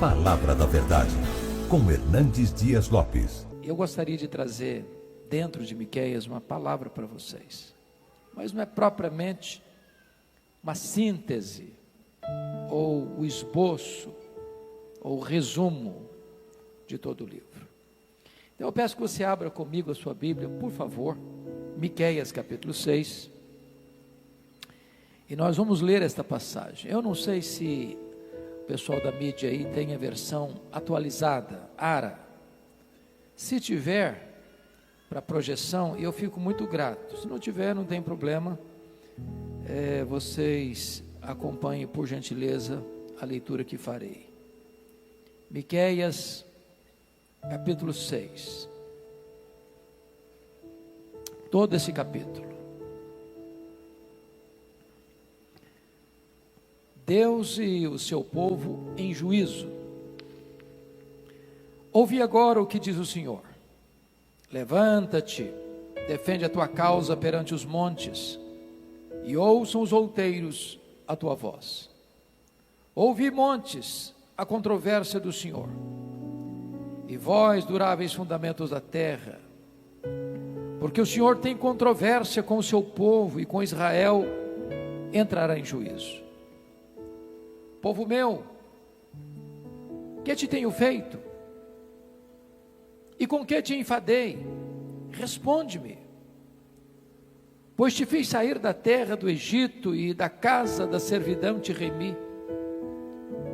Palavra da Verdade, com Hernandes Dias Lopes. Eu gostaria de trazer dentro de Miqueias uma palavra para vocês, mas não é propriamente uma síntese, ou o esboço, ou o resumo de todo o livro. Então eu peço que você abra comigo a sua Bíblia, por favor, Miqueias capítulo 6, e nós vamos ler esta passagem. Eu não sei se o pessoal da mídia aí tem a versão atualizada, ARA. Se tiver para projeção, eu fico muito grato. Se não tiver, não tem problema. Vocês acompanhem, por gentileza, a leitura que farei. Miqueias, capítulo 6. Todo esse capítulo. Deus e o seu povo em juízo. Ouve agora o que diz o Senhor. Levanta-te, defende a tua causa perante os montes, e ouçam os outeiros a tua voz. Ouvi, montes, a controvérsia do Senhor, e vós, duráveis fundamentos da terra, porque o Senhor tem controvérsia com o seu povo, e com Israel entrará em juízo. Povo meu, que te tenho feito? E com que te enfadei? Responde-me. Pois te fiz sair da terra do Egito, e da casa da servidão te remi,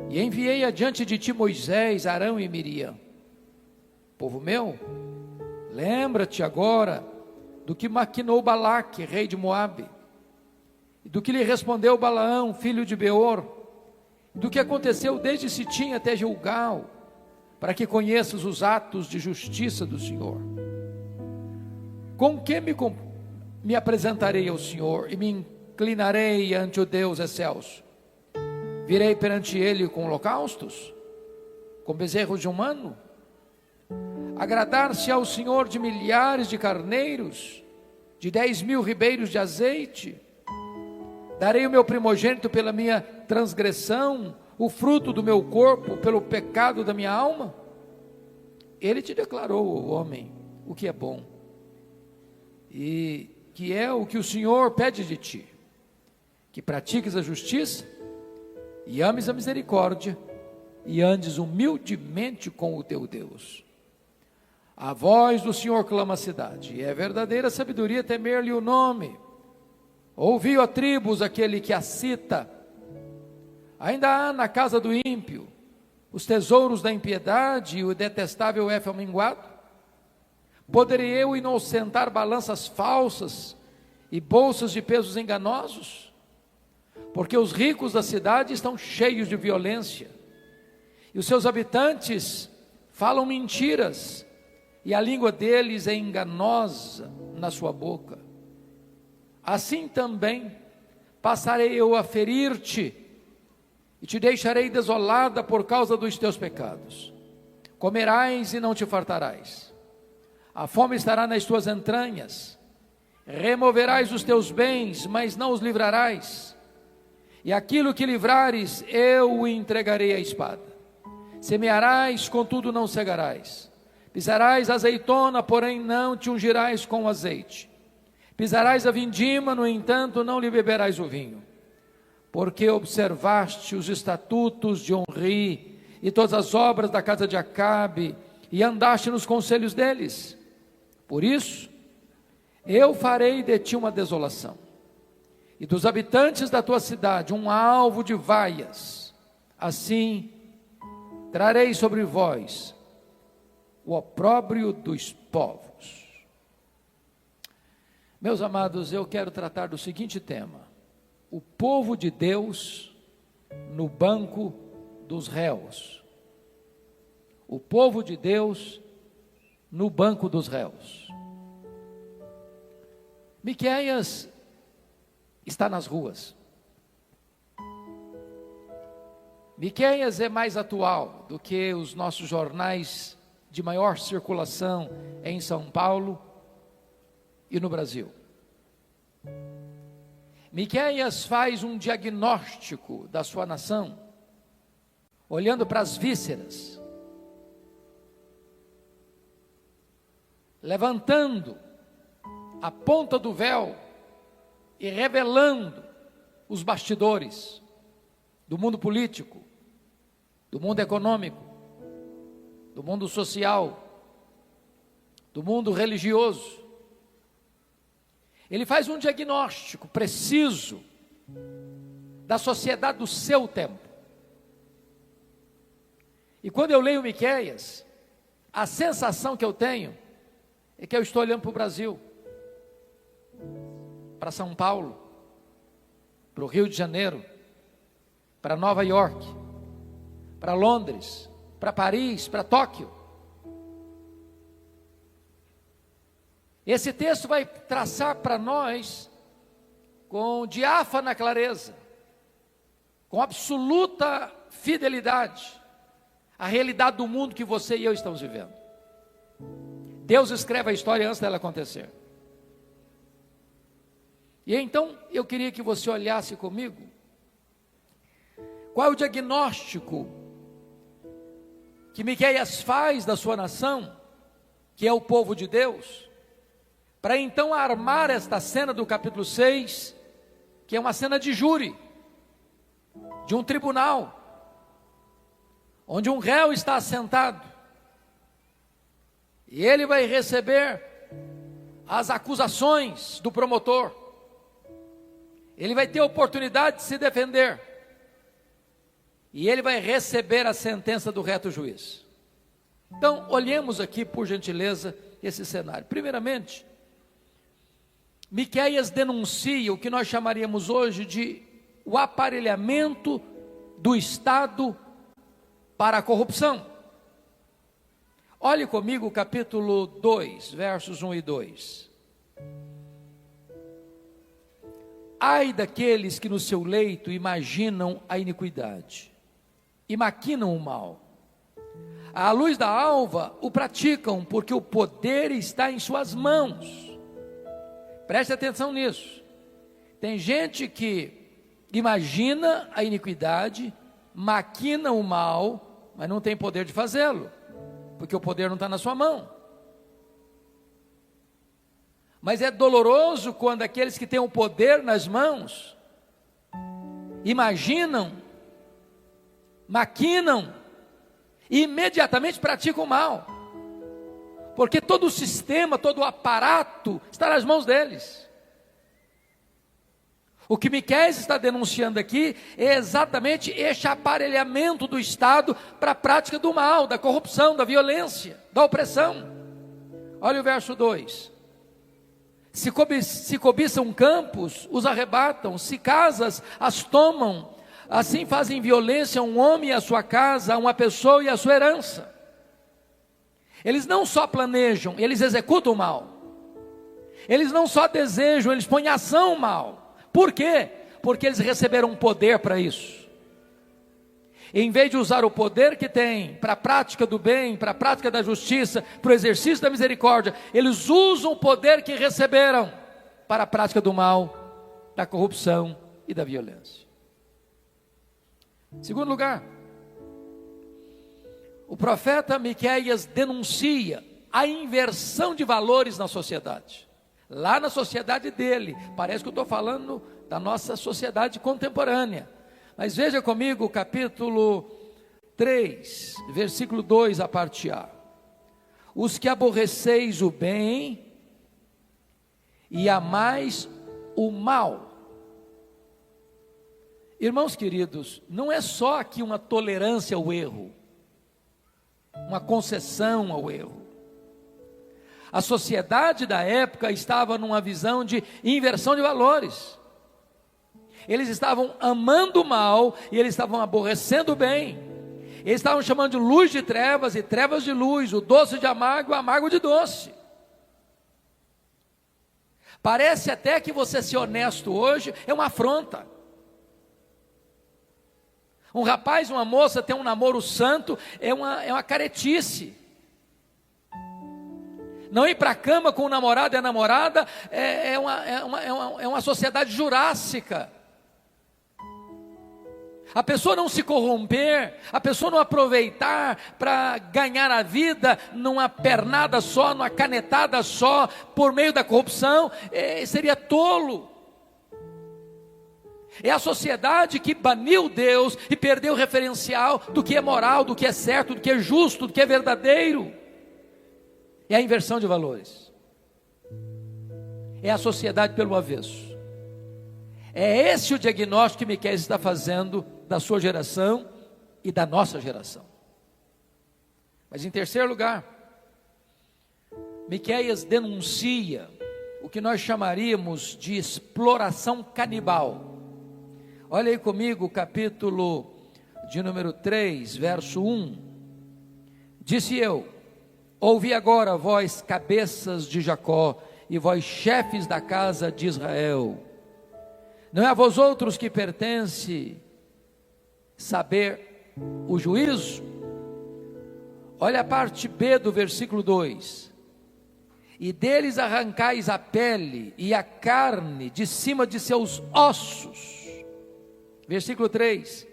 e enviei adiante de ti Moisés, Arão e Miriam. Povo meu, lembra-te agora do que maquinou Balaque, rei de Moabe, e do que lhe respondeu Balaão, filho de Beor, do que aconteceu desde Sitim até Gilgal, para que conheças os atos de justiça do Senhor. Com que me apresentarei ao Senhor, e me inclinarei ante o Deus excelso? Virei perante ele com holocaustos, com bezerros de um ano? Agradar-se ao Senhor de milhares de carneiros, de 10.000 ribeiros de azeite? Darei o meu primogênito pela minha transgressão, o fruto do meu corpo pelo pecado da minha alma? Ele te declarou, homem, o que é bom, e que é o que o Senhor pede de ti, que pratiques a justiça, e ames a misericórdia, e andes humildemente com o teu Deus. A voz do Senhor clama a cidade, e é verdadeira sabedoria temer-lhe o nome. Ouviu a tribos aquele que a cita. Ainda há na casa do ímpio os tesouros da impiedade, e o detestável éfel minguado? Poderei eu inocentar balanças falsas e bolsas de pesos enganosos? Porque os ricos da cidade estão cheios de violência, e os seus habitantes falam mentiras, e a língua deles é enganosa na sua boca. Assim também passarei eu a ferir-te, e te deixarei desolada por causa dos teus pecados. Comerás e não te fartarás, a fome estará nas tuas entranhas. Removerás os teus bens, mas não os livrarás, e aquilo que livrares eu o entregarei à espada. Semearás, contudo não cegarás. Pisarás azeitona, porém não te ungirás com azeite. Pisarás a vindima, no entanto não lhe beberás o vinho, porque observaste os estatutos de Onri e todas as obras da casa de Acabe, e andaste nos conselhos deles. Por isso eu farei de ti uma desolação, e dos habitantes da tua cidade um alvo de vaias. Assim trarei sobre vós o opróbrio dos povos. Meus amados, eu quero tratar do seguinte tema: o povo de Deus no banco dos réus. O povo de Deus no banco dos réus. Miqueias está nas ruas. Miqueias é mais atual do que os nossos jornais de maior circulação em São Paulo e no Brasil. Miqueias faz um diagnóstico da sua nação, olhando para as vísceras, levantando a ponta do véu e revelando os bastidores do mundo político, do mundo econômico, do mundo social, do mundo religioso. Ele faz um diagnóstico preciso da sociedade do seu tempo. E quando eu leio Miqueias, a sensação que eu tenho é que eu estou olhando para o Brasil, para São Paulo, para o Rio de Janeiro, para Nova York, para Londres, para Paris, para Tóquio. Esse texto vai traçar para nós, com diáfana clareza, com absoluta fidelidade, a realidade do mundo que você e eu estamos vivendo. Deus escreve a história antes dela acontecer. E então eu queria que você olhasse comigo qual é o diagnóstico que Miqueias faz da sua nação, que é o povo de Deus, para então armar esta cena do capítulo 6, que é uma cena de júri, de um tribunal, onde um réu está assentado, e ele vai receber as acusações do promotor, ele vai ter a oportunidade de se defender, e ele vai receber a sentença do reto juiz. Então, olhemos aqui, por gentileza, esse cenário. Primeiramente, Miqueias denuncia o que nós chamaríamos hoje de o aparelhamento do Estado para a corrupção. Olhe comigo o capítulo 2, versos 1 e 2. Ai daqueles que no seu leito imaginam a iniquidade e maquinam o mal. À luz da alva o praticam, porque o poder está em suas mãos. Preste atenção nisso. Tem gente que imagina a iniquidade, maquina o mal, mas não tem poder de fazê-lo, porque o poder não está na sua mão. Mas é doloroso quando aqueles que têm o poder nas mãos imaginam, maquinam e imediatamente praticam o mal, porque todo o sistema, todo o aparato está nas mãos deles. O que Miqueias está denunciando aqui é exatamente este aparelhamento do Estado para a prática do mal, da corrupção, da violência, da opressão. Olha o verso 2. Se cobiçam campos, os arrebatam, se casas, as tomam, assim fazem violência a um homem e a sua casa, a uma pessoa e a sua herança. Eles não só planejam, eles executam o mal. Eles não só desejam, eles põem em ação o mal. Por quê? Porque eles receberam poder para isso. E em vez de usar o poder que tem para a prática do bem, para a prática da justiça, para o exercício da misericórdia, eles usam o poder que receberam para a prática do mal, da corrupção e da violência. Segundo lugar, o profeta Miqueias denuncia a inversão de valores na sociedade. Lá na sociedade dele, parece que eu estou falando da nossa sociedade contemporânea. Mas veja comigo o capítulo 3, versículo 2, a parte A. Os que aborreceis o bem e amais o mal. Irmãos queridos, não é só aqui uma tolerância ao erro, uma concessão ao erro. A sociedade da época estava numa visão de inversão de valores. Eles estavam amando o mal e eles estavam aborrecendo o bem. Eles estavam chamando de luz de trevas e trevas de luz, o doce de amargo e o amargo de doce. Parece até que você ser honesto hoje é uma afronta. Um rapaz, uma moça ter um namoro santo é uma caretice. Não ir para a cama com o namorado e a namorada é uma sociedade jurássica. a pessoa não se corromper, a pessoa não aproveitar para ganhar a vida numa pernada só, numa canetada só, por meio da corrupção, seria tolo. É a sociedade que baniu Deus e perdeu o referencial do que é moral, do que é certo, do que é justo, do que é verdadeiro. É a inversão de valores. É a sociedade pelo avesso. É esse o diagnóstico que Miqueias está fazendo da sua geração e da nossa geração. Mas em terceiro lugar, Miqueias denuncia o que nós chamaríamos de exploração canibal. Olha aí comigo o capítulo de número 3, verso 1. Disse eu: ouvi agora, vós cabeças de Jacó, e vós chefes da casa de Israel. Não é a vós outros que pertence saber o juízo? Olha a parte B do versículo 2. E deles arrancais a pele e a carne de cima de seus ossos. Versículo 3.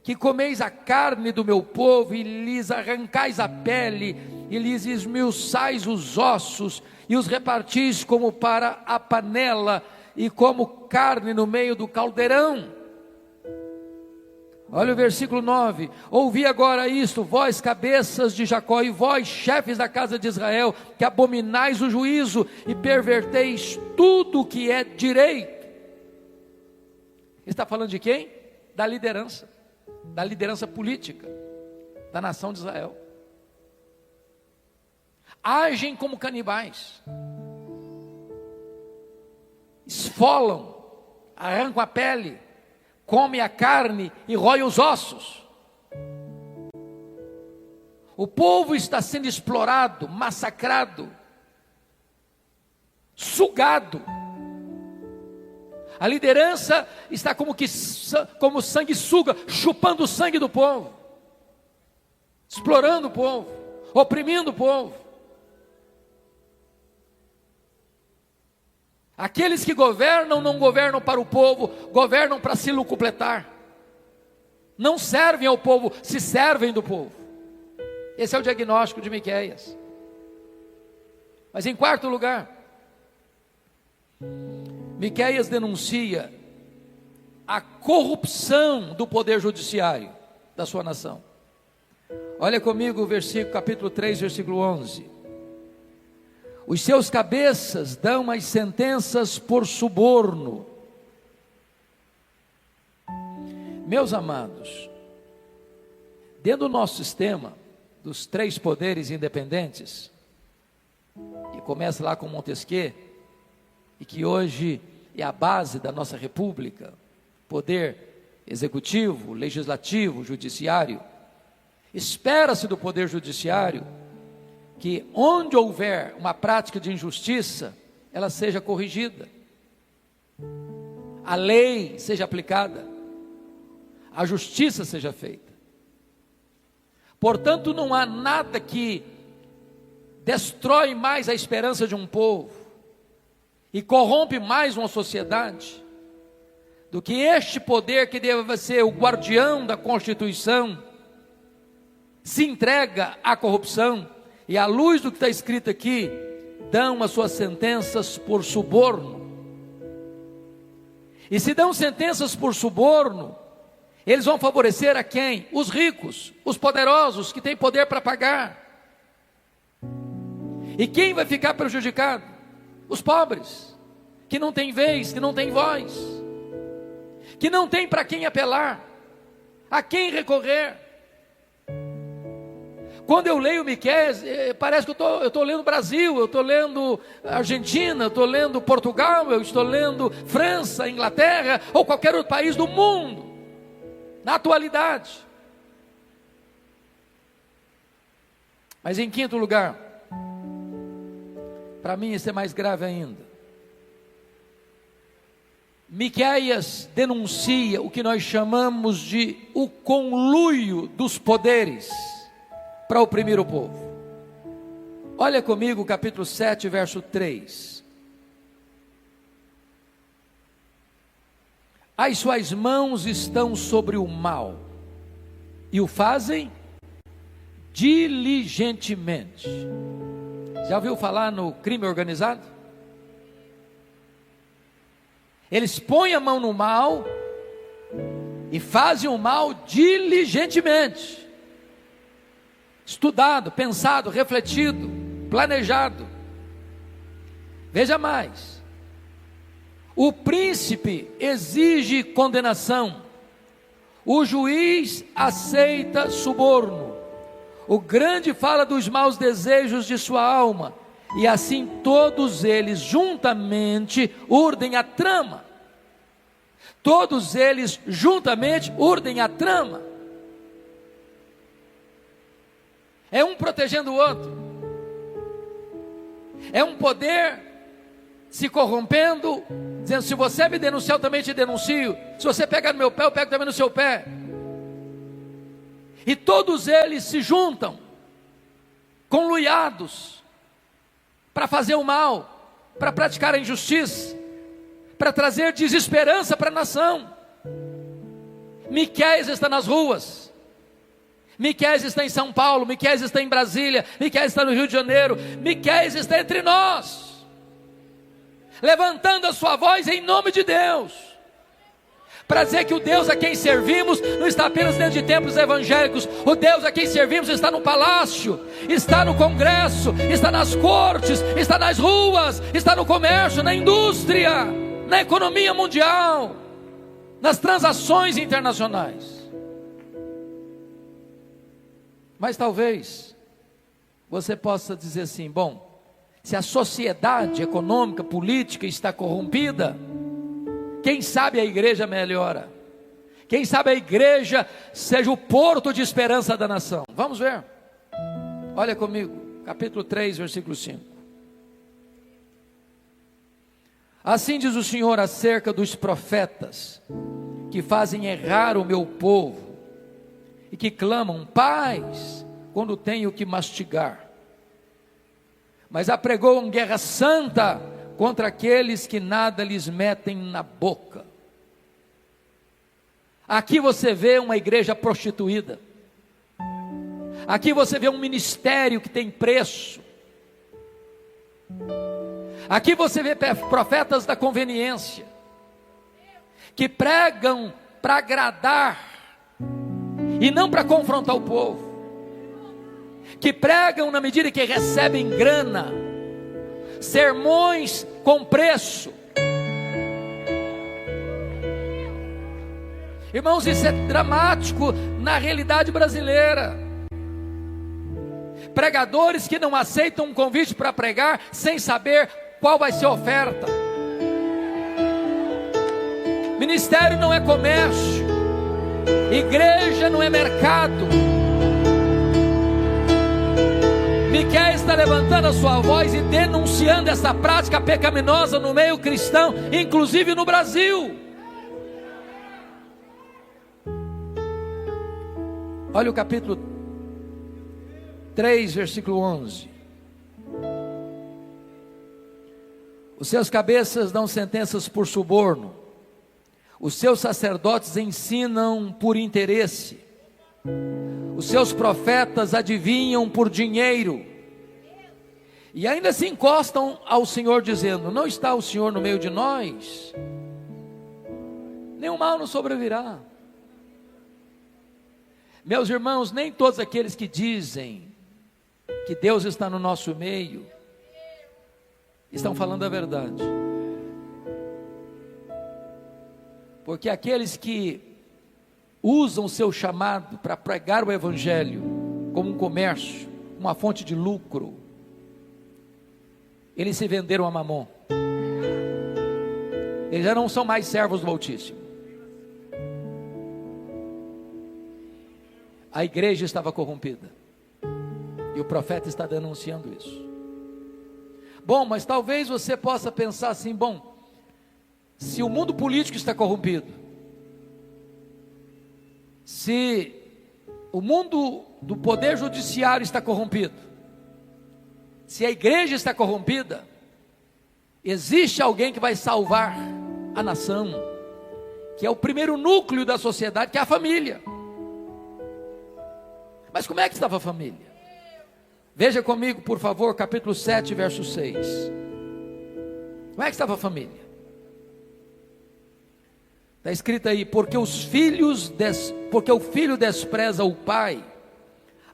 Que comeis a carne do meu povo e lhes arrancais a pele e lhes esmiuçais os ossos e os repartis como para a panela e como carne no meio do caldeirão. Olha o versículo 9. Ouvi agora isto, vós cabeças de Jacó e vós chefes da casa de Israel, que abominais o juízo e perverteis tudo o que é direito. Está falando de quem? Da liderança política da nação de Israel. Agem como canibais, esfolam, arrancam a pele, comem a carne e roem os ossos. O povo está sendo explorado, massacrado, sugado. A liderança está como sanguessuga, chupando o sangue do povo, explorando o povo, oprimindo o povo. Aqueles que governam não governam para o povo, governam para se lucupletar. Não servem ao povo, se servem do povo. Esse é o diagnóstico de Miqueias. Mas em quarto lugar, Miqueias denuncia a corrupção do poder judiciário da sua nação. Olha comigo o versículo, capítulo 3, versículo 11. Os seus cabeças dão as sentenças por suborno. Meus amados, dentro do nosso sistema dos três poderes independentes, que começa lá com Montesquieu, e que hoje é a base da nossa república, poder executivo, legislativo, judiciário, espera-se do poder judiciário que onde houver uma prática de injustiça, ela seja corrigida, a lei seja aplicada, a justiça seja feita. Portanto, não há nada que destrói mais a esperança de um povo e corrompe mais uma sociedade do que este poder que deve ser o guardião da Constituição se entrega à corrupção e, à luz do que está escrito aqui, dão as suas sentenças por suborno. E se dão sentenças por suborno, eles vão favorecer a quem? Os ricos, os poderosos, que têm poder para pagar. E quem vai ficar prejudicado? Os pobres, que não têm vez, que não têm voz, que não têm para quem apelar, a quem recorrer. Quando eu leio Miqueias, parece que eu estou lendo Brasil, eu estou lendo Argentina, eu estou lendo Portugal, eu estou lendo França, Inglaterra, ou qualquer outro país do mundo, na atualidade. Mas em quinto lugar, para mim isso é mais grave ainda, Miqueias denuncia o que nós chamamos de o conluio dos poderes para oprimir o povo. Olha comigo o capítulo 7, verso 3. as suas mãos estão sobre o mal, e o fazem diligentemente. Já ouviu falar no crime organizado? Eles põem a mão no mal e fazem o mal diligentemente, estudado, pensado, refletido, planejado. Veja mais, o príncipe exige condenação, o juiz aceita suborno, o grande fala dos maus desejos de sua alma, e assim todos eles juntamente urdem a trama. Todos eles juntamente urdem a trama. É um protegendo o outro. É um poder se corrompendo, dizendo: se você me denunciar, eu também te denuncio. Se você pegar no meu pé, eu pego também no seu pé. E todos eles se juntam, conluiados, para fazer o mal, para praticar a injustiça, para trazer desesperança para a nação. Miqueias está nas ruas, Miqueias está em São Paulo, Miqueias está em Brasília, Miqueias está no Rio de Janeiro, Miqueias está entre nós, levantando a sua voz em nome de Deus, para dizer que o Deus a quem servimos não está apenas dentro de templos evangélicos. O Deus a quem servimos está no palácio, está no congresso, está nas cortes, está nas ruas, está no comércio, na indústria, na economia mundial, nas transações internacionais. Mas talvez você possa dizer assim: bom, se a sociedade econômica, política está corrompida, quem sabe a igreja melhora, quem sabe a igreja seja o porto de esperança da nação. Vamos ver, olha comigo, capítulo 3, versículo 5. Assim diz o Senhor acerca dos profetas, que fazem errar o meu povo, e que clamam paz, quando tenho que mastigar, mas apregoam guerra santa, contra aqueles que nada lhes metem na boca. Aqui você vê uma igreja prostituída, aqui você vê um ministério que tem preço, aqui você vê profetas da conveniência, que pregam para agradar, e não para confrontar o povo, que pregam na medida que recebem grana, sermões com preço. Irmãos, isso é dramático na realidade brasileira. Pregadores que não aceitam um convite para pregar sem saber qual vai ser a oferta. Ministério não é comércio, igreja não é mercado. Miqueias está levantando a sua voz e denunciando essa prática pecaminosa no meio cristão, inclusive no Brasil. Olha o capítulo 3, versículo 11. Os seus cabeças dão sentenças por suborno, os seus sacerdotes ensinam por interesse, os seus profetas adivinham por dinheiro, e ainda se encostam ao Senhor dizendo: não está o Senhor no meio de nós? Nenhum mal nos sobrevirá. Meus irmãos, nem todos aqueles que dizem que Deus está no nosso meio estão falando a verdade, porque aqueles que usam o seu chamado para pregar o evangelho como um comércio, uma fonte de lucro, eles se venderam a Mamon. Eles já não são mais servos do Altíssimo. A igreja estava corrompida, e o profeta está denunciando isso. Bom, mas talvez você possa pensar assim: bom, se o mundo político está corrompido, se o mundo do poder judiciário está corrompido, se a igreja está corrompida, existe alguém que vai salvar a nação, que é o primeiro núcleo da sociedade, que é a família. Mas como é que estava a família? Veja comigo, por favor, capítulo 7, verso 6. Como é que estava a família? Está escrito aí: porque o filho despreza o pai,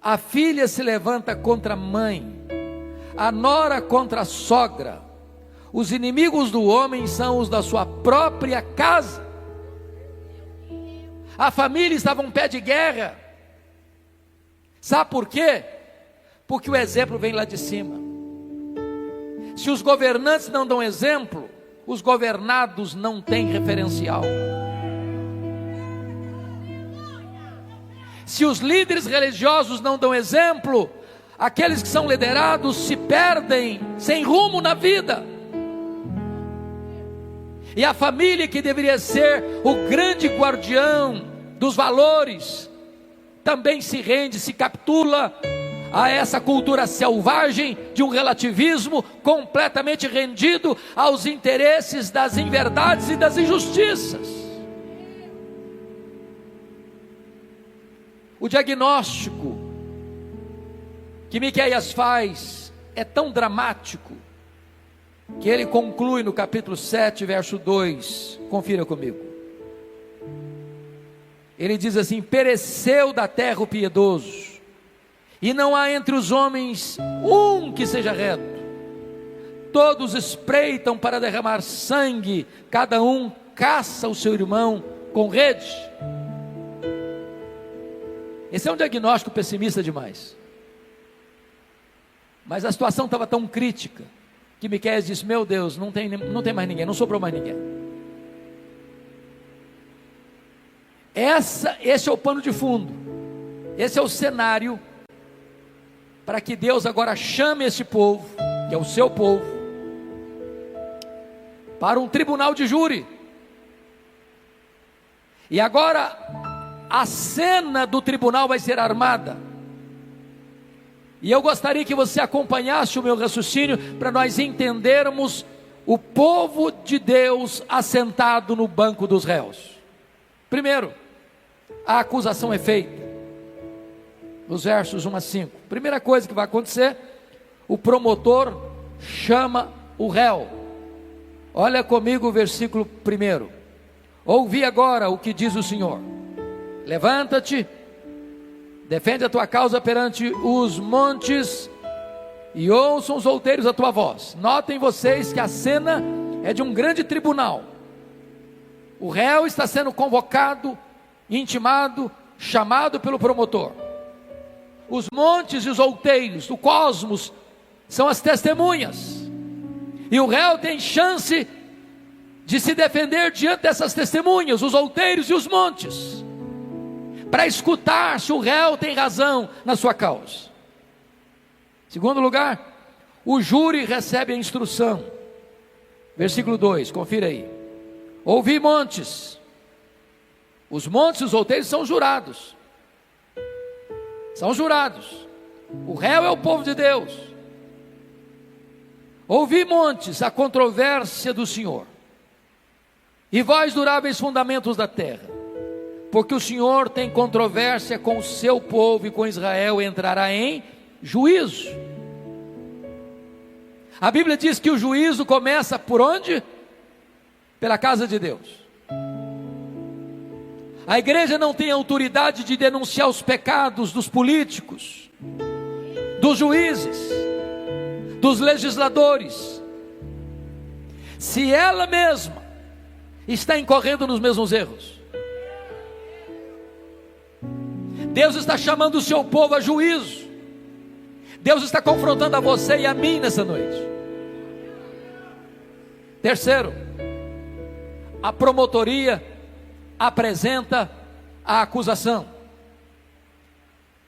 a filha se levanta contra a mãe, a nora contra a sogra, os inimigos do homem são os da sua própria casa. A família estava em pé de guerra. Sabe por quê? Porque o exemplo vem lá de cima. Se os governantes não dão exemplo, os governados não têm referencial. Se os líderes religiosos não dão exemplo, aqueles que são liderados se perdem sem rumo na vida. E a família, que deveria ser o grande guardião dos valores, também se rende, se capitula a essa cultura selvagem de um relativismo completamente rendido aos interesses das inverdades e das injustiças. O diagnóstico que Miqueias faz é tão dramático que ele conclui no capítulo 7, verso 2. Confira comigo. Ele diz assim: pereceu da terra o piedoso, e não há entre os homens um que seja reto. Todos espreitam para derramar sangue, cada um caça o seu irmão com rede. Esse é um diagnóstico pessimista demais. Mas a situação estava tão crítica que Miqueias disse: meu Deus, não tem mais ninguém, não sobrou mais ninguém. Esse é o pano de fundo, esse é o cenário para que Deus agora chame esse povo, que é o seu povo, para um tribunal de júri. E agora a cena do tribunal vai ser armada. E eu gostaria que você acompanhasse o meu raciocínio para nós entendermos o povo de Deus assentado no banco dos réus. Primeiro, a acusação é feita, nos versos 1 a 5. Primeira coisa que vai acontecer: o promotor chama o réu. Olha comigo o versículo 1. Ouvi agora o que diz o Senhor: levanta-te, defende a tua causa perante os montes, e ouçam os outeiros a tua voz. Notem vocês que a cena é de um grande tribunal. O réu está sendo convocado, intimado, chamado pelo promotor. Os montes e os outeiros, o cosmos, são as testemunhas. E o réu tem chance de se defender diante dessas testemunhas, os outeiros e os montes, para escutar se o réu tem razão na sua causa. Segundo lugar, o júri recebe a instrução. Versículo 2, confira aí. Ouvi montes. Os montes e os outeiros são jurados. São jurados. O réu é o povo de Deus. Ouvi montes, a controvérsia do Senhor, e vós duráveis fundamentos da terra, porque o Senhor tem controvérsia com o seu povo, e com Israel entrará em juízo. A Bíblia diz que o juízo começa por onde? Pela casa de Deus. A igreja não tem autoridade de denunciar os pecados dos políticos, dos juízes, dos legisladores, se ela mesma está incorrendo nos mesmos erros. Deus está chamando o seu povo a juízo. Deus está confrontando a você e a mim nessa noite. Terceiro, a promotoria apresenta a acusação.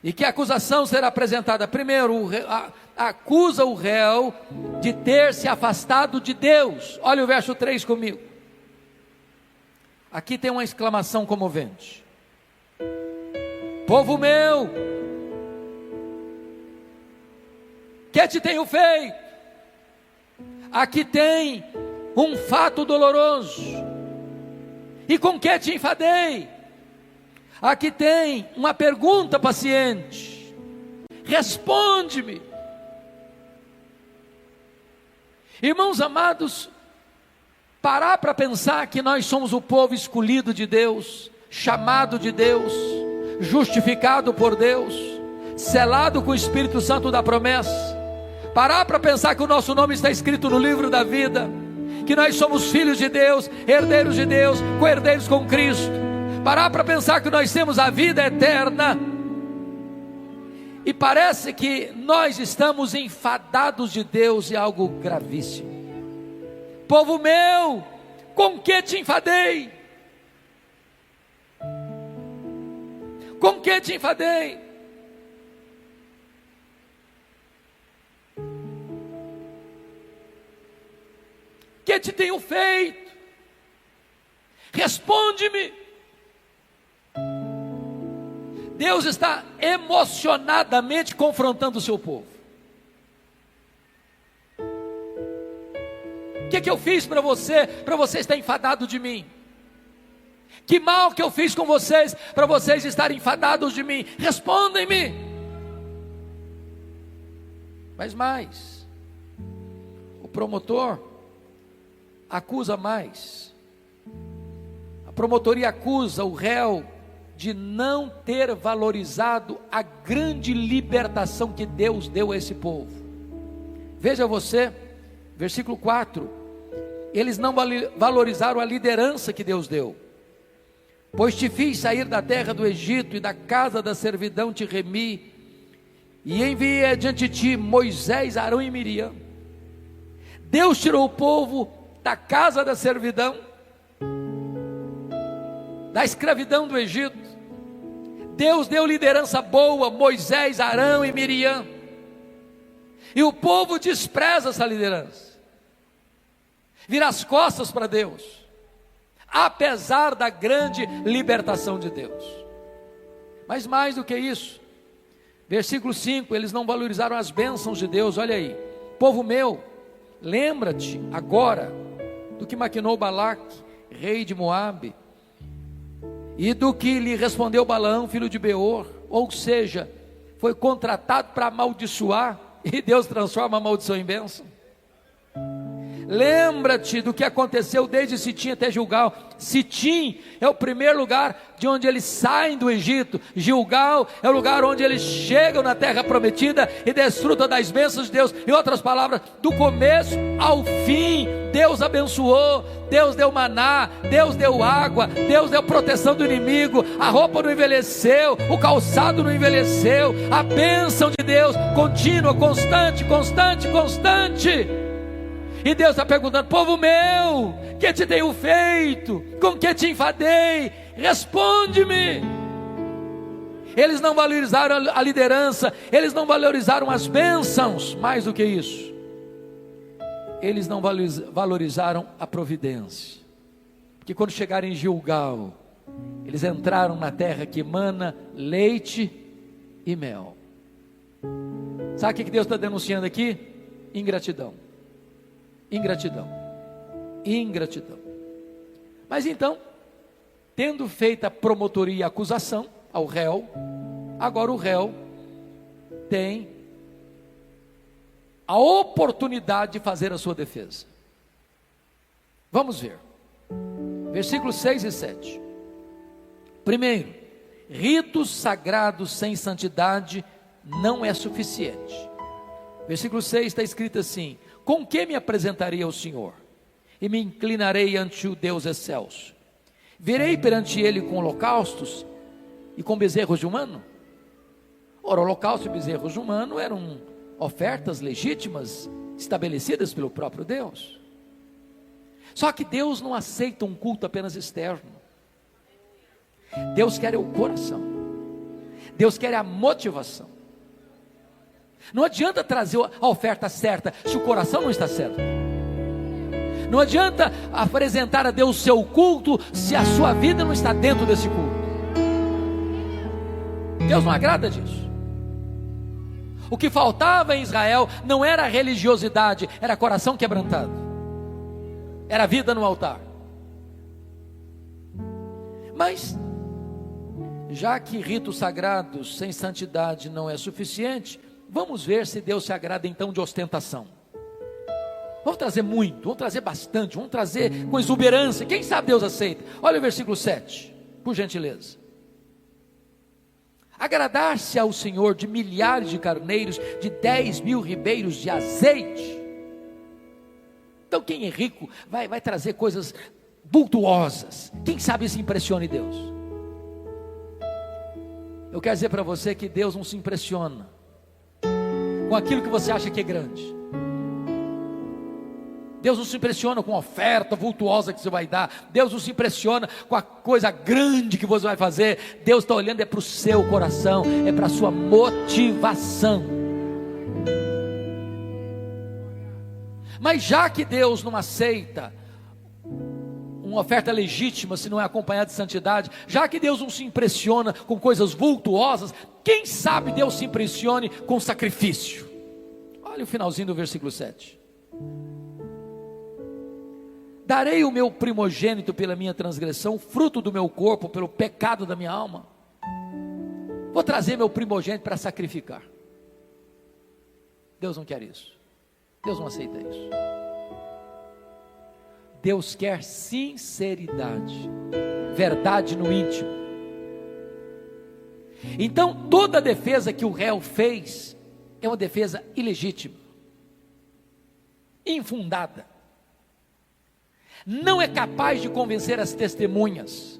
E que acusação será apresentada? Primeiro, acusa o réu de ter se afastado de Deus. Olha o verso 3 comigo. Aqui tem uma exclamação comovente: povo meu, que te tenho feito? Aqui tem um fato doloroso. E com que te enfadei? Aqui tem uma pergunta paciente. Responde-me. Irmãos amados, parar para pensar que nós somos o povo escolhido de Deus, chamado de Deus, justificado por Deus, selado com o Espírito Santo da promessa. Parar para pensar que o nosso nome está escrito no livro da vida, que nós somos filhos de Deus, herdeiros de Deus, co-herdeiros com Cristo. Parar para pensar que nós temos a vida eterna. E parece que nós estamos enfadados de Deus, é algo gravíssimo. Povo meu, com que te enfadei? Com que te enfadei? Que te tenho feito? Responde-me. Deus está emocionadamente confrontando o seu povo. O que eu fiz para você estar enfadado de mim? Que mal que eu fiz com vocês, para vocês estarem enfadados de mim? Respondem-me. Mas mais, o promotor acusa mais. A promotoria acusa o réu de não ter valorizado a grande libertação que Deus deu a esse povo. Veja você, versículo 4, eles não valorizaram a liderança que Deus deu. Pois te fiz sair da terra do Egito, e da casa da servidão te remi, e enviei adiante de ti Moisés, Arão e Miriam. Deus tirou o povo da casa da servidão, da escravidão do Egito. Deus deu liderança boa, Moisés, Arão e Miriam, e o povo despreza essa liderança, vira as costas para Deus, apesar da grande libertação de Deus. Mas mais do que isso, versículo 5, eles não valorizaram as bênçãos de Deus. Olha aí, povo meu, lembra-te agora do que maquinou Balaque, rei de Moabe, e do que lhe respondeu Balaão, filho de Beor. Ou seja, foi contratado para amaldiçoar, e Deus transforma a maldição em bênção. Lembra-te do que aconteceu desde Sitim até Gilgal. Sitim é o primeiro lugar de onde eles saem do Egito. Gilgal é o lugar onde eles chegam na terra prometida e desfrutam das bênçãos de Deus. Em outras palavras, do começo ao fim, Deus abençoou, Deus deu maná, Deus deu água, Deus deu proteção do inimigo, a roupa não envelheceu, o calçado não envelheceu, a bênção de Deus contínua, constante, constante, constante. E Deus está perguntando: povo meu, que te tenho feito? Com que te enfadei? Responde-me. Eles não valorizaram a liderança, eles não valorizaram as bênçãos. Mais do que isso, eles não valorizaram a providência. Porque quando chegaram em Gilgal, eles entraram na terra que emana leite e mel. Sabe o que Deus está denunciando aqui? Ingratidão. Ingratidão, ingratidão. Mas então, tendo feito a promotoria e a acusação ao réu, agora o réu tem a oportunidade de fazer a sua defesa. Vamos ver, versículos 6 e 7. Primeiro, ritos sagrados sem santidade não é suficiente. Versículo 6 está escrito assim: com que me apresentarei ao Senhor, e me inclinarei ante o Deus excelso? Virei perante ele com holocaustos e com bezerros de humano? Ora, holocausto e bezerros de humano eram ofertas legítimas, estabelecidas pelo próprio Deus. Só que Deus não aceita um culto apenas externo. Deus quer o coração, Deus quer a motivação. Não adianta trazer a oferta certa se o coração não está certo. Não adianta apresentar a Deus o seu culto se a sua vida não está dentro desse culto. Deus não agrada disso. O que faltava em Israel não era religiosidade, era coração quebrantado, era vida no altar. Mas, já que ritos sagrados sem santidade não é suficiente, vamos ver se Deus se agrada então de ostentação. Vamos trazer muito, vamos trazer bastante, vamos trazer com exuberância. Quem sabe Deus aceita? Olha o versículo 7, por gentileza. Agradar-se ao Senhor de milhares de carneiros, de 10.000 ribeiros de azeite. Então quem é rico vai trazer coisas bultuosas. Quem sabe isso impressione Deus? Eu quero dizer para você que Deus não se impressiona com aquilo que você acha que é grande. Deus não se impressiona com a oferta vultuosa que você vai dar. Deus não se impressiona com a coisa grande que você vai fazer. Deus está olhando para o seu coração, é para a sua motivação. Mas já que Deus não aceita uma oferta legítima se não é acompanhada de santidade, já que Deus não se impressiona com coisas vultuosas, quem sabe Deus se impressione com sacrifício? Olha o finalzinho do versículo 7. Darei o meu primogênito pela minha transgressão, fruto do meu corpo pelo pecado da minha alma. Vou trazer meu primogênito para sacrificar. Deus não quer isso. Deus não aceita isso. Deus quer sinceridade, verdade no íntimo. Então toda defesa que o réu fez é uma defesa ilegítima, infundada. Não é capaz de convencer as testemunhas,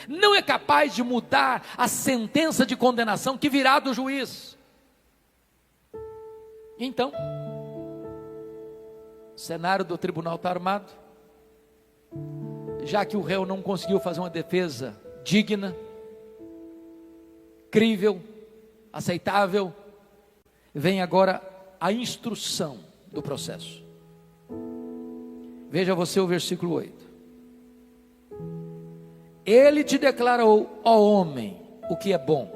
não é capaz de mudar a sentença de condenação que virá do juiz. Então, o cenário do tribunal está armado, já que o réu não conseguiu fazer uma defesa digna, crível, aceitável, vem agora a instrução do processo. Veja você o versículo 8. Ele te declarou, ó homem, o que é bom.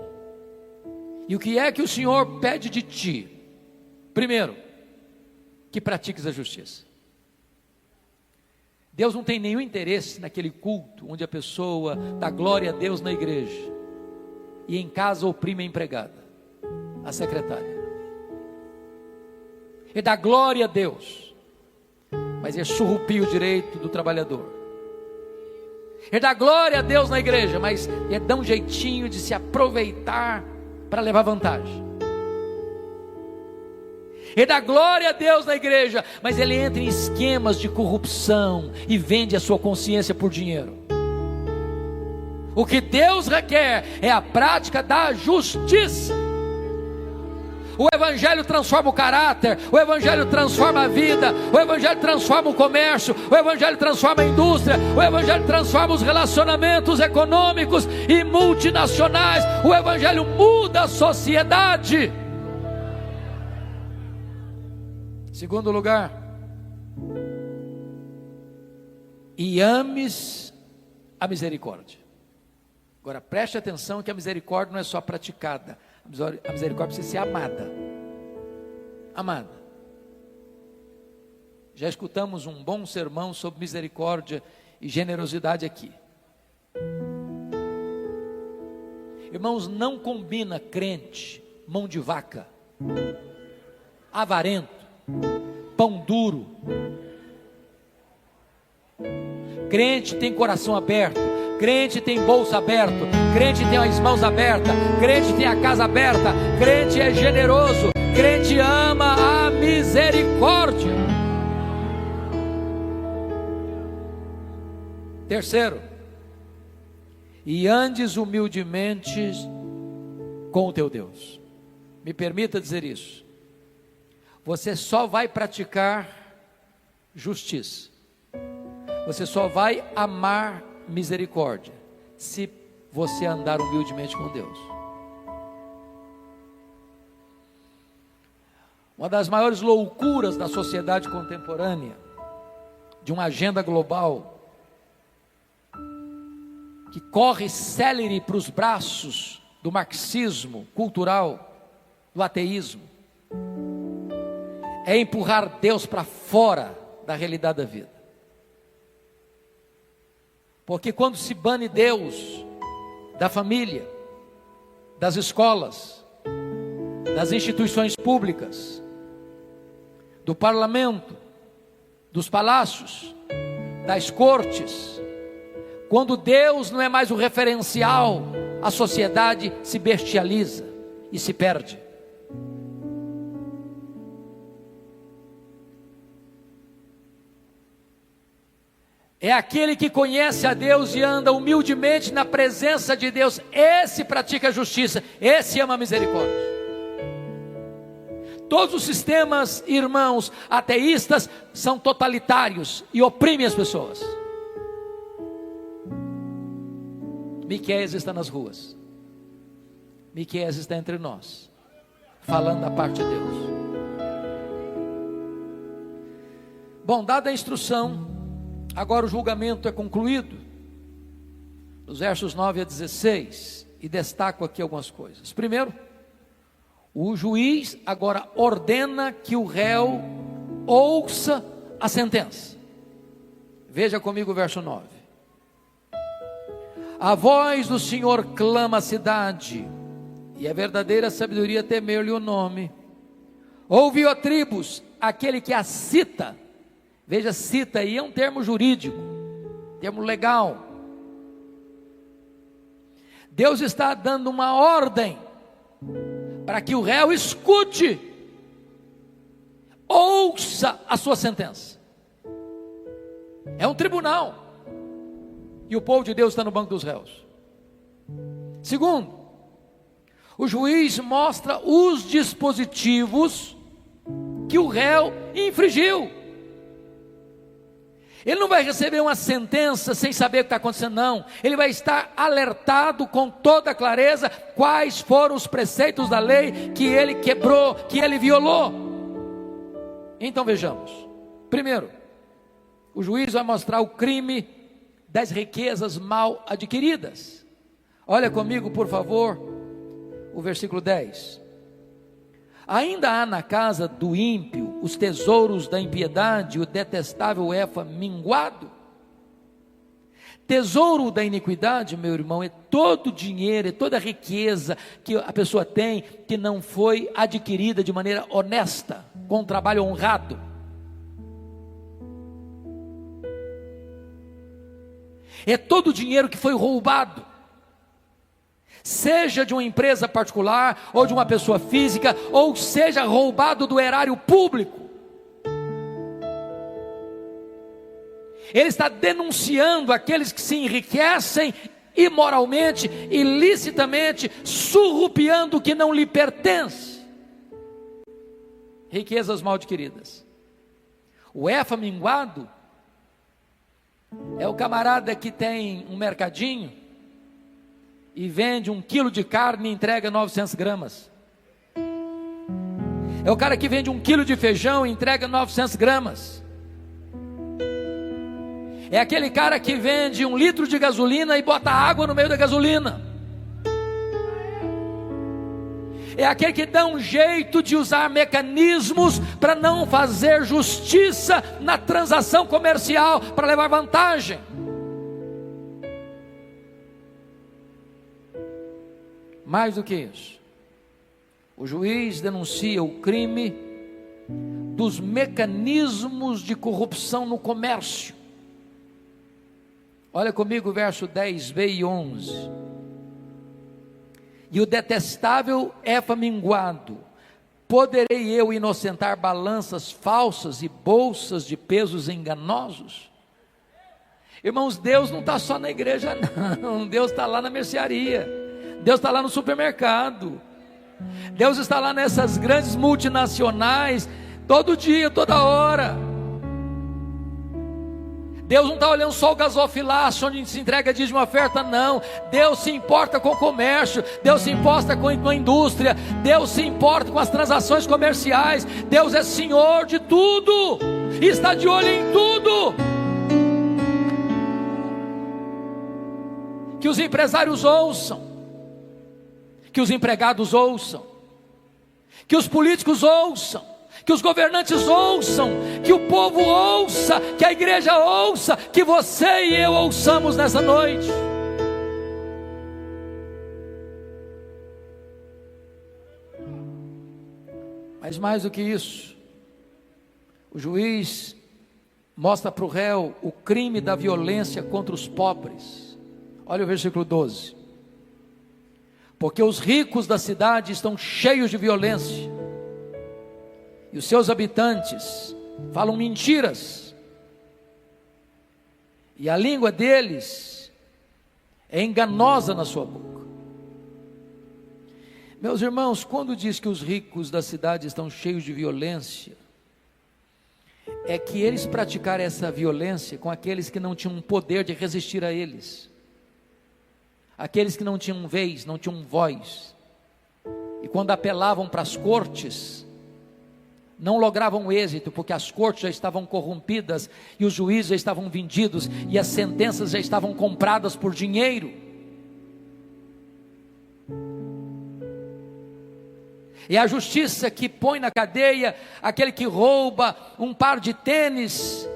E o que é que o Senhor pede de ti? Primeiro, que pratiques a justiça. Deus não tem nenhum interesse naquele culto onde a pessoa dá glória a Deus na igreja e em casa oprime a empregada, a secretária. Ele dá glória a Deus, mas ele surrupia o direito do trabalhador. Ele dá glória a Deus na igreja, mas ele dá um jeitinho de se aproveitar para levar vantagem. Ele dá glória a Deus na igreja, mas ele entra em esquemas de corrupção e vende a sua consciência por dinheiro. O que Deus requer é a prática da justiça. O Evangelho transforma o caráter, o Evangelho transforma a vida, o Evangelho transforma o comércio, o Evangelho transforma a indústria, o Evangelho transforma os relacionamentos econômicos e multinacionais, o Evangelho muda a sociedade. Segundo lugar, e ames a misericórdia. Agora preste atenção que a misericórdia não é só praticada, a misericórdia precisa ser amada. Amada. Já escutamos um bom sermão sobre misericórdia e generosidade aqui. Irmãos, não combina crente, mão de vaca, avarento, pão duro. Crente tem coração aberto, crente tem bolsa aberto, crente tem as mãos abertas, crente tem a casa aberta, crente é generoso, crente ama a misericórdia. Terceiro, e andes humildemente com o teu Deus. Me permita dizer isso. Você só vai praticar justiça, você só vai amar misericórdia se você andar humildemente com Deus. Uma das maiores loucuras da sociedade contemporânea, de uma agenda global que corre célere para os braços do marxismo cultural, do ateísmo, é empurrar Deus para fora da realidade da vida. Porque quando se bane Deus da família, das escolas, das instituições públicas, do parlamento, dos palácios, das cortes, quando Deus não é mais o referencial, a sociedade se bestializa e se perde. É aquele que conhece a Deus e anda humildemente na presença de Deus. Esse pratica a justiça, esse ama a misericórdia. Todos os sistemas, irmãos, ateístas são totalitários e oprimem as pessoas. Miqueias está nas ruas. Miqueias está entre nós, falando da parte de Deus. Bom, dada a instrução, agora o julgamento é concluído, nos versos 9 a 16, e destaco aqui algumas coisas. Primeiro, o juiz agora ordena que o réu ouça a sentença. Veja comigo o verso 9. A voz do Senhor clama a cidade, e é verdadeira sabedoria temer-lhe o nome. Ouve, ó tribos, aquele que a cita. Veja, cita aí é um termo jurídico, termo legal. Deus está dando uma ordem para que o réu escute, ouça a sua sentença. É um tribunal, e o povo de Deus está no banco dos réus. Segundo, o juiz mostra os dispositivos que o réu infringiu. Ele não vai receber uma sentença sem saber o que está acontecendo, não. Ele vai estar alertado com toda clareza quais foram os preceitos da lei que ele quebrou, que ele violou. Então vejamos. Primeiro, o juiz vai mostrar o crime das riquezas mal adquiridas. Olha comigo, por favor, o versículo 10. Ainda há na casa do ímpio os tesouros da impiedade, o detestável Efa minguado. Tesouro da iniquidade, meu irmão, é todo o dinheiro, é toda a riqueza que a pessoa tem, que não foi adquirida de maneira honesta, com um trabalho honrado. É todo o dinheiro que foi roubado, seja de uma empresa particular, ou de uma pessoa física, ou seja roubado do erário público. Ele está denunciando aqueles que se enriquecem imoralmente, ilicitamente, surrupiando o que não lhe pertence. Riquezas mal adquiridas. O Efa minguado é o camarada que tem um mercadinho e vende 1 quilo de carne e entrega 900 gramas. É o cara que vende 1 quilo de feijão e entrega 900 gramas. É aquele cara que vende 1 litro de gasolina e bota água no meio da gasolina. É aquele que dá um jeito de usar mecanismos para não fazer justiça na transação comercial, para levar vantagem. Mais do que isso, o juiz denuncia o crime dos mecanismos de corrupção no comércio. Olha comigo o verso 10b e 11. E o detestável Efa minguado, poderei eu inocentar balanças falsas e bolsas de pesos enganosos? Irmãos, Deus não está só na igreja não, Deus está lá na mercearia, Deus está lá no supermercado, Deus está lá nessas grandes multinacionais, todo dia, toda hora. Deus não está olhando só o gasofilácio, onde se entrega dízimo e oferta, não. Deus se importa com o comércio, Deus se importa com a indústria, Deus se importa com as transações comerciais. Deus é Senhor de tudo, e está de olho em tudo. Que os empresários ouçam, que os empregados ouçam, que os políticos ouçam, que os governantes ouçam, que o povo ouça, que a igreja ouça, que você e eu ouçamos nessa noite. Mas mais do que isso, o juiz mostra para o réu o crime da violência contra os pobres. Olha o versículo 12. Porque os ricos da cidade estão cheios de violência, e os seus habitantes falam mentiras, e a língua deles é enganosa na sua boca. Meus irmãos, quando diz que os ricos da cidade estão cheios de violência, é que eles praticaram essa violência com aqueles que não tinham poder de resistir a eles, aqueles que não tinham vez, não tinham voz, e quando apelavam para as cortes, não logravam êxito, porque as cortes já estavam corrompidas, e os juízes já estavam vendidos, e as sentenças já estavam compradas por dinheiro. E a justiça que põe na cadeia aquele que rouba um par de tênis,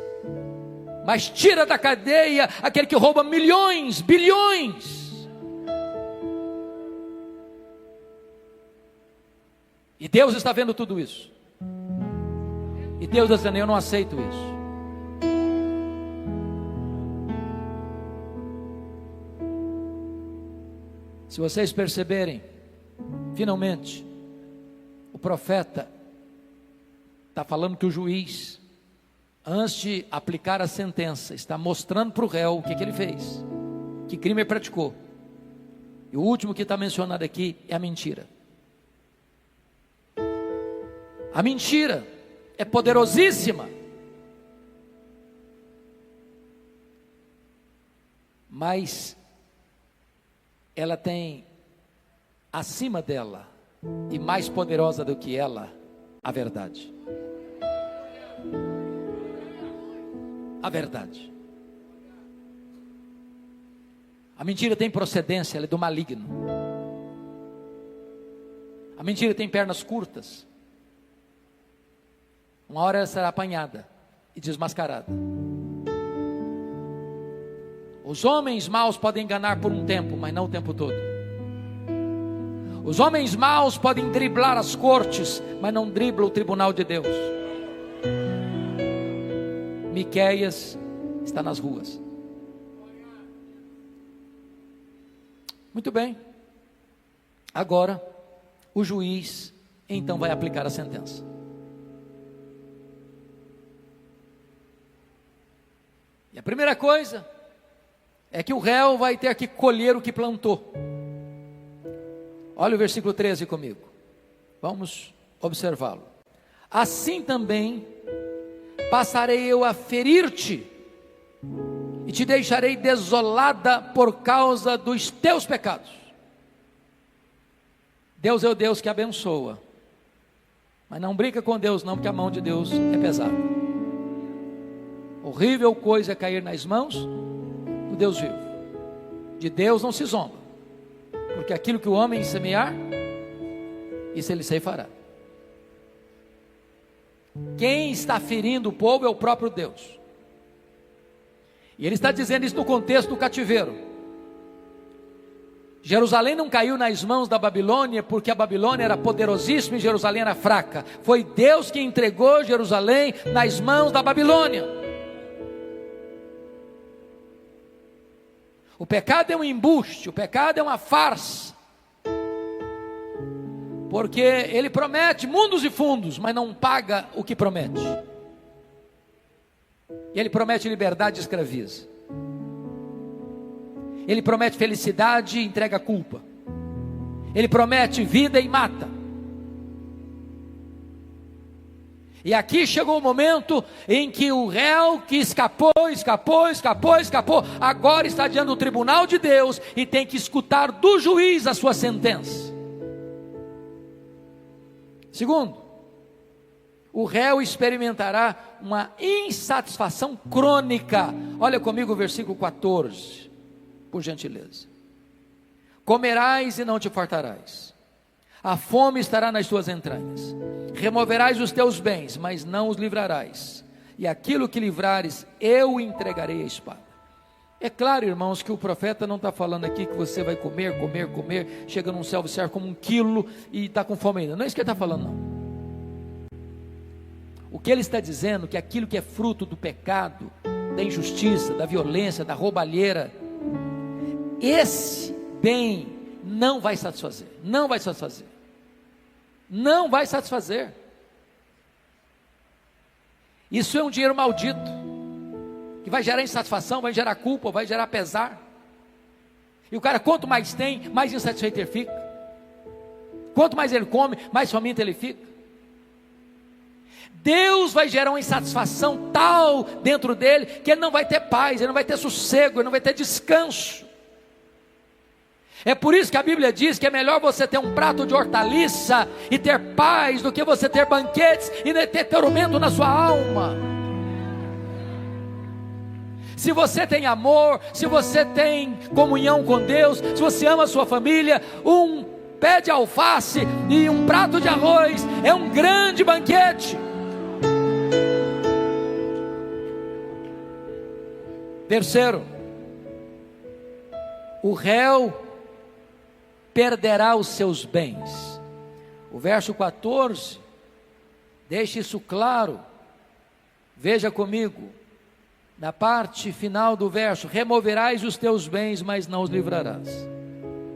mas tira da cadeia aquele que rouba milhões, bilhões. E Deus está vendo tudo isso. E Deus está dizendo: eu não aceito isso. Se vocês perceberem, finalmente, o profeta está falando que o juiz, antes de aplicar a sentença, está mostrando para o réu o que ele fez, que crime ele praticou. E o último que está mencionado aqui é a mentira. A mentira é poderosíssima, mas ela tem acima dela, e mais poderosa do que ela, a verdade. A verdade. A mentira tem procedência, ela é do maligno. A mentira tem pernas curtas. Uma hora ela será apanhada e desmascarada. Os homens maus podem enganar por um tempo, mas não o tempo todo. Os homens maus podem driblar as cortes, mas não driblam o tribunal de Deus. Miqueias está nas ruas. Muito bem. Agora, o juiz então vai aplicar a sentença. E a primeira coisa é que o réu vai ter que colher o que plantou. Olha o versículo 13 comigo. Vamos observá-lo. Assim também passarei eu a ferir-te, e te deixarei desolada por causa dos teus pecados. Deus é o Deus que abençoa, mas não brinca com Deus não, porque a mão de Deus é pesada. Horrível coisa é cair nas mãos do Deus vivo. De Deus não se zomba, porque aquilo que o homem semear, isso ele ceifará. Quem está ferindo o povo é o próprio Deus. E ele está dizendo isso no contexto do cativeiro. Jerusalém não caiu nas mãos da Babilônia porque a Babilônia era poderosíssima e Jerusalém era fraca. Foi Deus que entregou Jerusalém nas mãos da Babilônia. O pecado é um embuste, o pecado é uma farsa, porque ele promete mundos e fundos, mas não paga o que promete. E ele promete liberdade e escraviza. Ele promete felicidade e entrega culpa. Ele promete vida e mata. E aqui chegou o momento em que o réu que escapou, agora está diante do tribunal de Deus e tem que escutar do juiz a sua sentença. Segundo, o réu experimentará uma insatisfação crônica. Olha comigo o versículo 14, por gentileza. Comerás e não te fartarás, a fome estará nas tuas entranhas. Removerás os teus bens, mas não os livrarás, e aquilo que livrares, eu entregarei à espada. É claro, irmãos, que o profeta não está falando aqui que você vai comer, chega num self-service como 1 quilo e está com fome ainda. Não é isso que ele está falando, não. O que ele está dizendo é que aquilo que é fruto do pecado, da injustiça, da violência, da roubalheira, esse bem não vai satisfazer, não vai satisfazer, não vai satisfazer. Isso é um dinheiro maldito, que vai gerar insatisfação, vai gerar culpa, vai gerar pesar. E o cara, quanto mais tem, mais insatisfeito ele fica. Quanto mais ele come, mais faminto ele fica. Deus vai gerar uma insatisfação tal dentro dele, que ele não vai ter paz, ele não vai ter sossego, ele não vai ter descanso. É por isso que a Bíblia diz que é melhor você ter um prato de hortaliça e ter paz, do que você ter banquetes e ter tormento na sua alma. Se você tem amor, se você tem comunhão com Deus, se você ama a sua família, um pé de alface e um prato de arroz é um grande banquete. Terceiro, o réu perderá os seus bens. O verso 14 deixa isso claro. Veja comigo, na parte final do verso: removerás os teus bens, mas não os livrarás.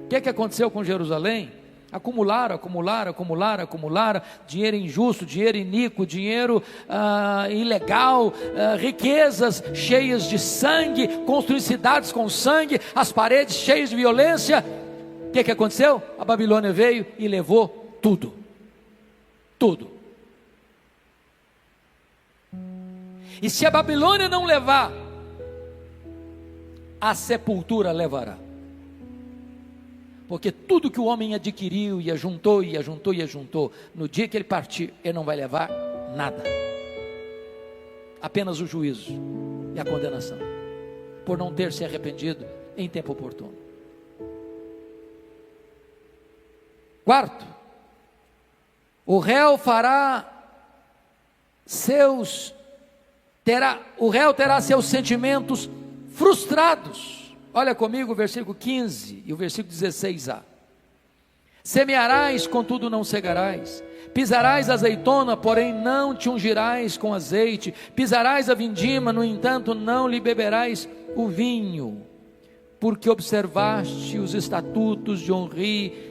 O que aconteceu com Jerusalém? Acumularam, dinheiro injusto, dinheiro iníquo, dinheiro ilegal, riquezas cheias de sangue, construir cidades com sangue, as paredes cheias de violência. O que aconteceu? A Babilônia veio e levou tudo, tudo. E se a Babilônia não levar, a sepultura levará. Porque tudo que o homem adquiriu e ajuntou, no dia que ele partir, ele não vai levar nada. Apenas o juízo e a condenação, por não ter se arrependido em tempo oportuno. Quarto, o réu terá seus sentimentos frustrados. Olha comigo o versículo 15 e o versículo 16a. Semearás, contudo não cegarás, pisarás a azeitona, porém não te ungirás com azeite, pisarás a vindima, no entanto não lhe beberás o vinho, porque observaste os estatutos de Onri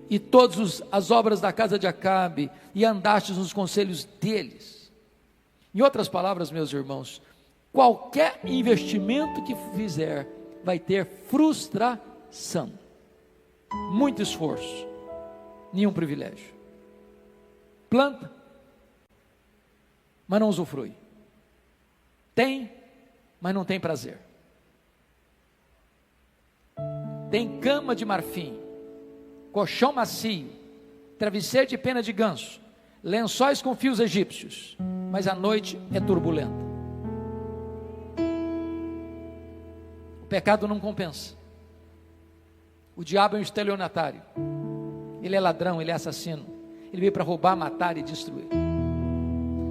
e todas as obras da casa de Acabe, e andastes nos conselhos deles. Em outras palavras, meus irmãos, qualquer investimento que fizer vai ter frustração, muito esforço, nenhum privilégio. Planta, mas não usufrui. Tem, mas não tem prazer. Tem cama de marfim, colchão macio, travesseiro de pena de ganso, lençóis com fios egípcios, mas a noite é turbulenta. O pecado não compensa. O diabo é um estelionatário. Ele é ladrão, ele é assassino. Ele veio para roubar, matar e destruir.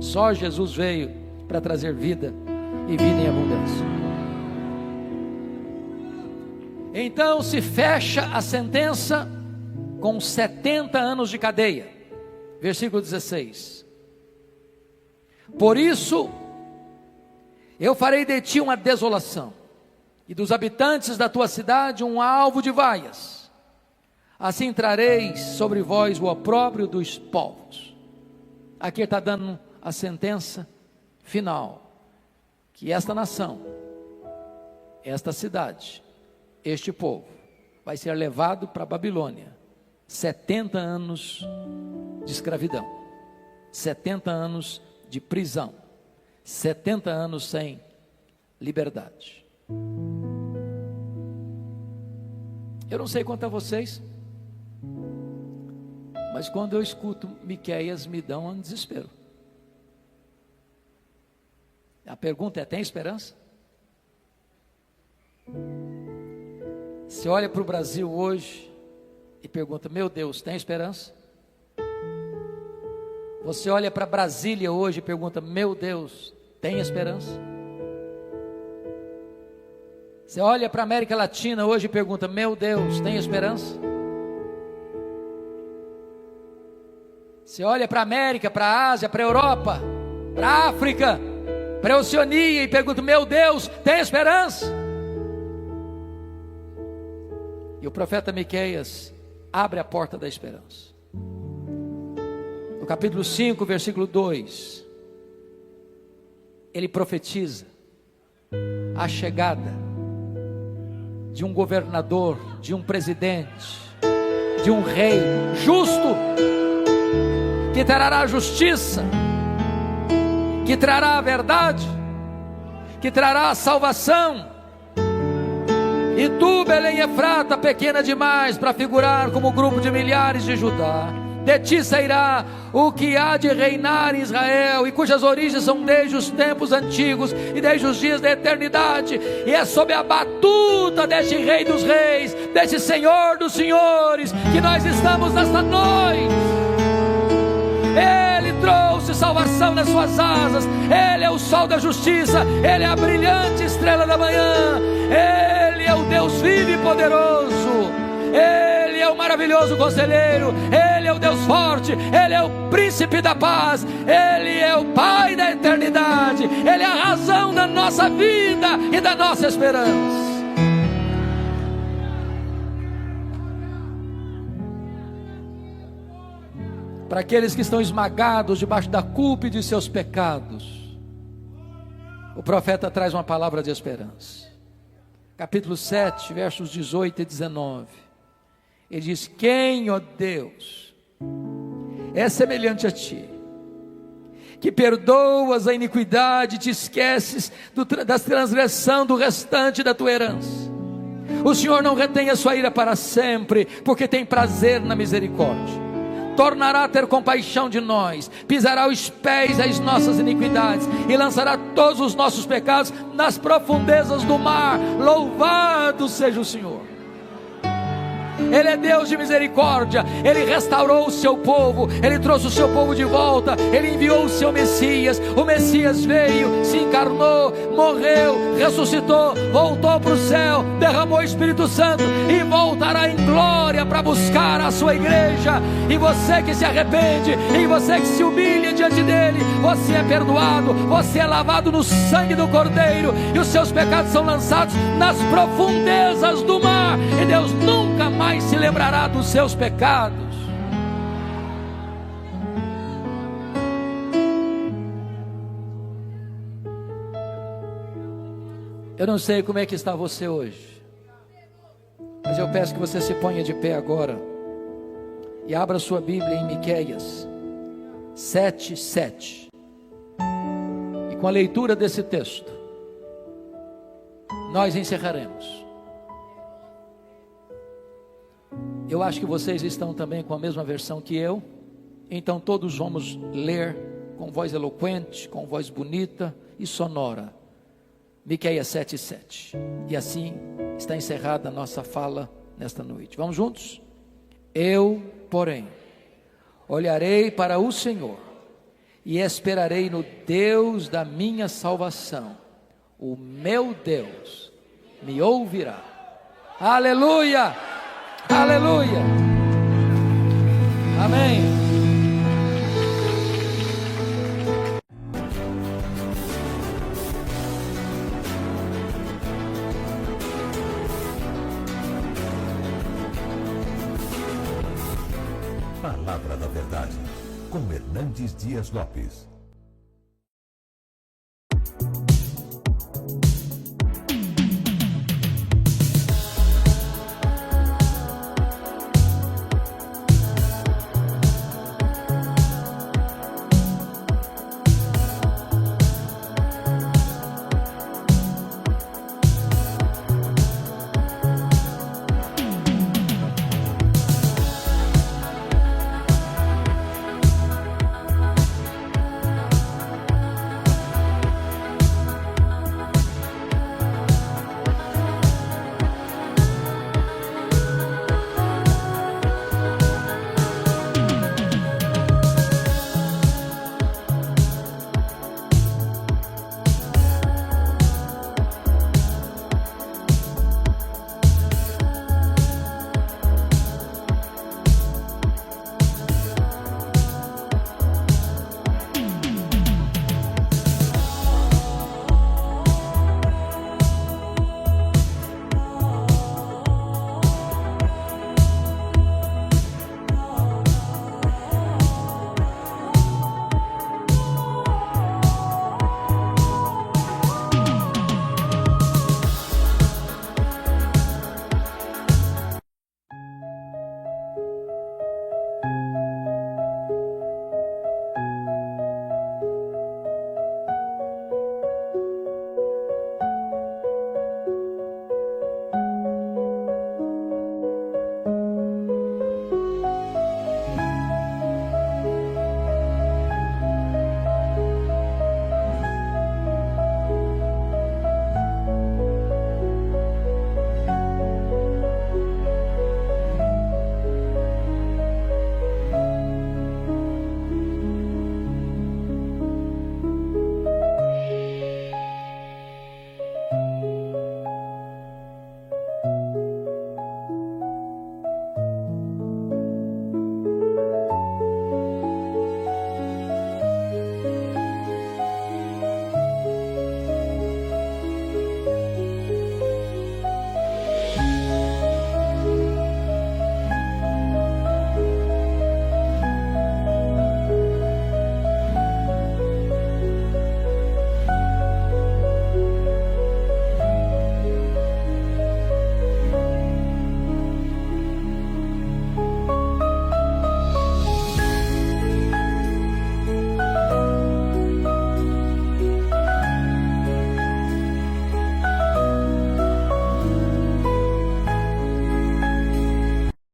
Só Jesus veio para trazer vida e vida em abundância. Então se fecha a sentença com 70 anos de cadeia. Versículo 16. Por isso eu farei de ti uma desolação, e dos habitantes da tua cidade um alvo de vaias. Assim trareis sobre vós o opróbrio dos povos. Aqui está dando a sentença final, que esta nação, esta cidade, este povo vai ser levado para a Babilônia. 70 anos de escravidão, 70 anos de prisão, 70 anos sem liberdade. Eu não sei quanto a vocês, mas quando eu escuto Miqueias, me dá um desespero. A pergunta é: tem esperança? Você olha para o Brasil hoje e pergunta: meu Deus, tem esperança? Você olha para Brasília hoje e pergunta: meu Deus, tem esperança? Você olha para a América Latina hoje e pergunta: meu Deus, tem esperança? Você olha para a América, para a Ásia, para a Europa, para a África, para a Oceania e pergunta: meu Deus, tem esperança? E o profeta Miqueias abre a porta da esperança. No capítulo 5, versículo 2, ele profetiza a chegada de um governador, de um presidente, de um rei justo, que trará a justiça, que trará a verdade, que trará a salvação. E tu, Belém Efrata, pequena demais para figurar como grupo de milhares de Judá, de ti sairá o que há de reinar em Israel, e cujas origens são desde os tempos antigos e desde os dias da eternidade, e é sob a batuta deste Rei dos Reis, deste Senhor dos Senhores, que nós estamos nesta noite. Ele trouxe salvação nas suas asas, Ele é o sol da justiça, Ele é a brilhante estrela da manhã, Ele é o Deus vivo e poderoso, Ele é o maravilhoso conselheiro, Ele é o Deus forte, Ele é o príncipe da paz, Ele é o Pai da eternidade, Ele é a razão da nossa vida e da nossa esperança. Para aqueles que estão esmagados debaixo da culpa e de seus pecados, o profeta traz uma palavra de esperança. Capítulo 7, versos 18 e 19. Ele diz: quem, ó Deus, é semelhante a ti, que perdoas a iniquidade e te esqueces da transgressão do restante da tua herança. O Senhor não retém a sua ira para sempre, porque tem prazer na misericórdia. Tornará a ter compaixão de nós, pisará os pés às nossas iniquidades e lançará todos os nossos pecados nas profundezas do mar. Louvado seja o Senhor. Ele é Deus de misericórdia, Ele restaurou o seu povo, Ele trouxe o seu povo de volta, Ele enviou o seu Messias. O Messias veio, se encarnou, morreu, ressuscitou, voltou para o céu, derramou o Espírito Santo e voltará em glória para buscar a sua igreja. E você que se arrepende, e você que se humilha diante dele, você é perdoado, você é lavado no sangue do Cordeiro, e os seus pecados são lançados nas profundezas do mar, e Deus nunca mais se lembrará dos seus pecados. Eu não sei como é que está você hoje, mas eu peço que você se ponha de pé agora e abra sua Bíblia em Miqueias 7:7. E com a leitura desse texto nós encerraremos. Eu acho que vocês estão também com a mesma versão que eu, então todos vamos ler com voz eloquente, com voz bonita e sonora, Miqueias 7:7. E assim está encerrada a nossa fala nesta noite. Vamos juntos? Eu, porém, olharei para o Senhor e esperarei no Deus da minha salvação. O meu Deus me ouvirá. Aleluia! Aleluia, amém. Palavra da Verdade, com Hernandes Dias Lopes.